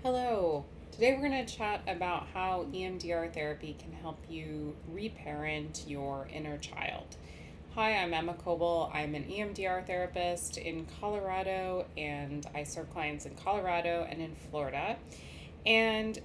Hello. Today we're going to chat about how EMDR therapy can help you reparent your inner child. Hi, I'm Emma Coble. I'm an EMDR therapist in Colorado, and I serve clients in Colorado and in Florida. And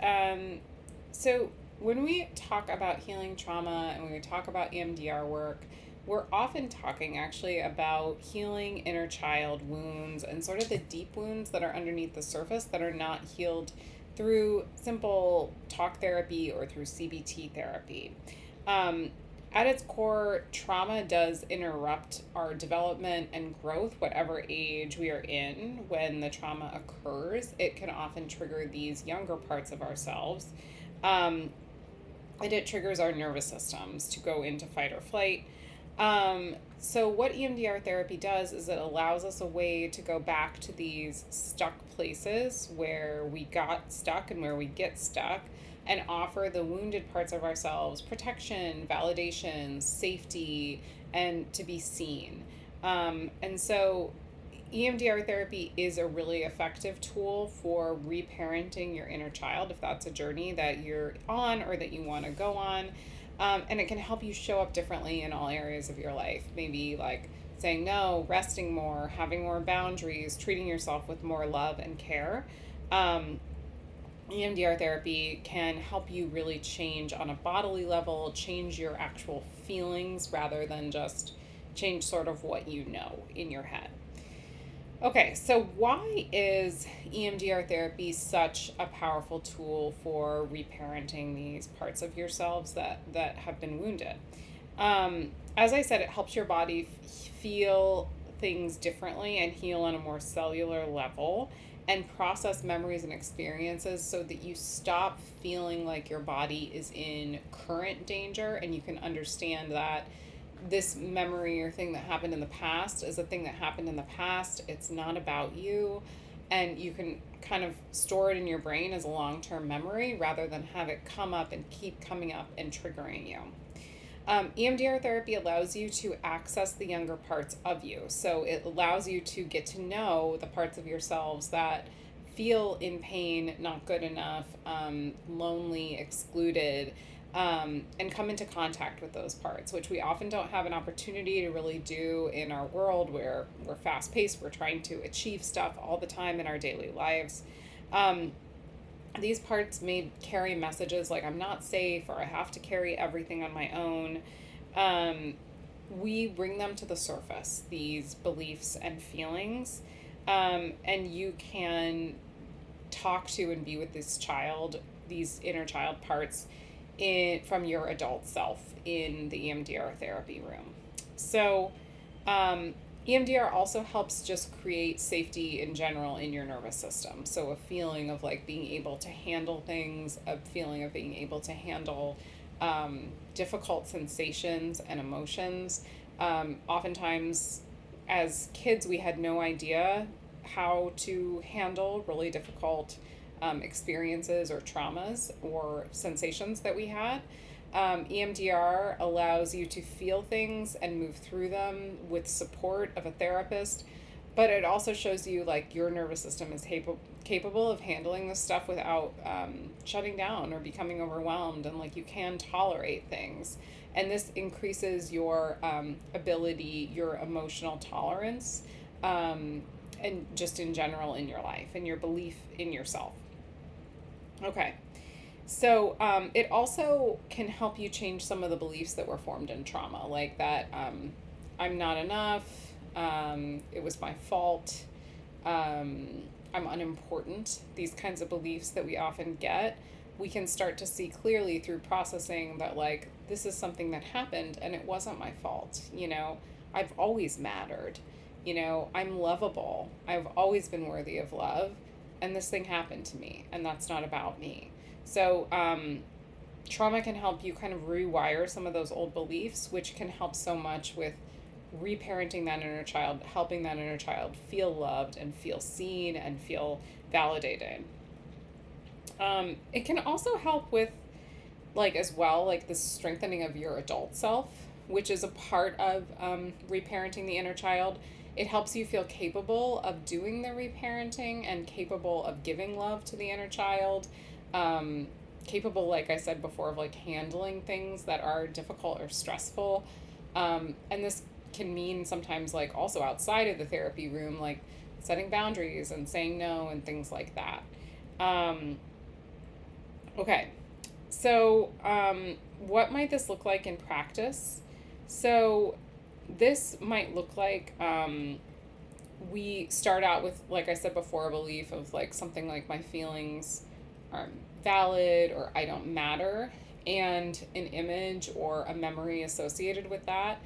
so when we talk about healing trauma and when we talk about EMDR work, we're often talking actually about healing inner child wounds and sort of the deep wounds that are underneath the surface that are not healed through simple talk therapy or through CBT therapy. Um, at its core, trauma does interrupt our development and growth, whatever age we are in. When the trauma occurs, it can often trigger these younger parts of ourselves. Um, and it triggers our nervous systems to go into fight or flight. So, what EMDR therapy does is it allows us a way to go back to these stuck places where we got stuck and where we get stuck and offer the wounded parts of ourselves protection, validation, safety, and to be seen. And so, EMDR therapy is a really effective tool for reparenting your inner child if that's a journey that you're on or that you want to go on. And it can help you show up differently in all areas of your life. Maybe like saying no, resting more, having more boundaries, treating yourself with more love and care. Um, EMDR therapy can help you really change on a bodily level, change your actual feelings rather than just change sort of what you know in your head. Okay, so why is EMDR therapy such a powerful tool for reparenting these parts of yourselves that have been wounded? As I said, it helps your body feel things differently and heal on a more cellular level and process memories and experiences so that you stop feeling like your body is in current danger and you can understand that this memory or thing that happened in the past is a thing that happened in the past. It's not about you. And you can kind of store it in your brain as a long term memory rather than have it come up and keep coming up and triggering you. EMDR therapy allows you to access the younger parts of you. So it allows you to get to know the parts of yourselves that feel in pain, not good enough, lonely, excluded, and come into contact with those parts, which we often don't have an opportunity to really do in our world where we're fast paced, we're trying to achieve stuff all the time in our daily lives. Um, these parts may carry messages like I'm not safe or I have to carry everything on my own. Um, we bring them to the surface, these beliefs and feelings, and you can talk to and be with this child, these inner child parts from your adult self in the EMDR therapy room. So, EMDR also helps just create safety in general in your nervous system. So, a feeling of like being able to handle things, a feeling of being able to handle difficult sensations and emotions. Oftentimes, as kids, we had no idea how to handle really difficult experiences or traumas or sensations that we had. EMDR allows you to feel things and move through them with support of a therapist, but it also shows you like your nervous system is capable of handling this stuff without shutting down or becoming overwhelmed, and like you can tolerate things. And this increases your ability, your emotional tolerance, and just in general in your life and your belief in yourself. Okay. So it also can help you change some of the beliefs that were formed in trauma, like that I'm not enough, it was my fault, I'm unimportant. These kinds of beliefs that we often get, we can start to see clearly through processing that, like, this is something that happened and it wasn't my fault. I've always mattered. I'm lovable. I've always been worthy of love. And this thing happened to me, and that's not about me. So, trauma can help you kind of rewire some of those old beliefs, which can help so much with reparenting that inner child, helping that inner child feel loved and feel seen and feel validated. It can also help with, like, as well, like the strengthening of your adult self, which is a part of reparenting the inner child. It helps you feel capable of doing the reparenting and capable of giving love to the inner child. Capable, like I said before, of like handling things that are difficult or stressful. And this can mean sometimes like also outside of the therapy room, like setting boundaries and saying no and things like that. Um, okay, so what might this look like in practice? So this might look like we start out with, like I said before, a belief of like something like my feelings aren't valid or I don't matter, and an image or a memory associated with that.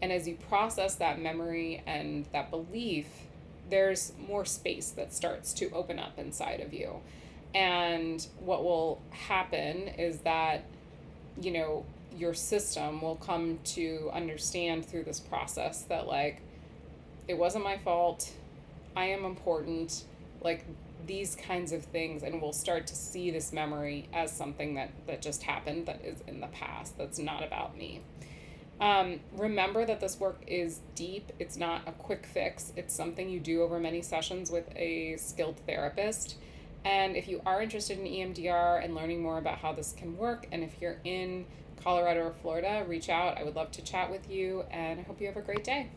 And as you process that memory and that belief, there's more space that starts to open up inside of you. And what will happen is that, you know, your system will come to understand through this process that, like, it wasn't my fault, I am important, like these kinds of things. And we'll start to see this memory as something that just happened, that is in the past, that's not about me. Remember that this work is deep. It's not a quick fix. It's something you do over many sessions with a skilled therapist. And if you are interested in EMDR and learning more about how this can work, and if you're in Colorado or Florida, reach out. I would love to chat with you, and I hope you have a great day.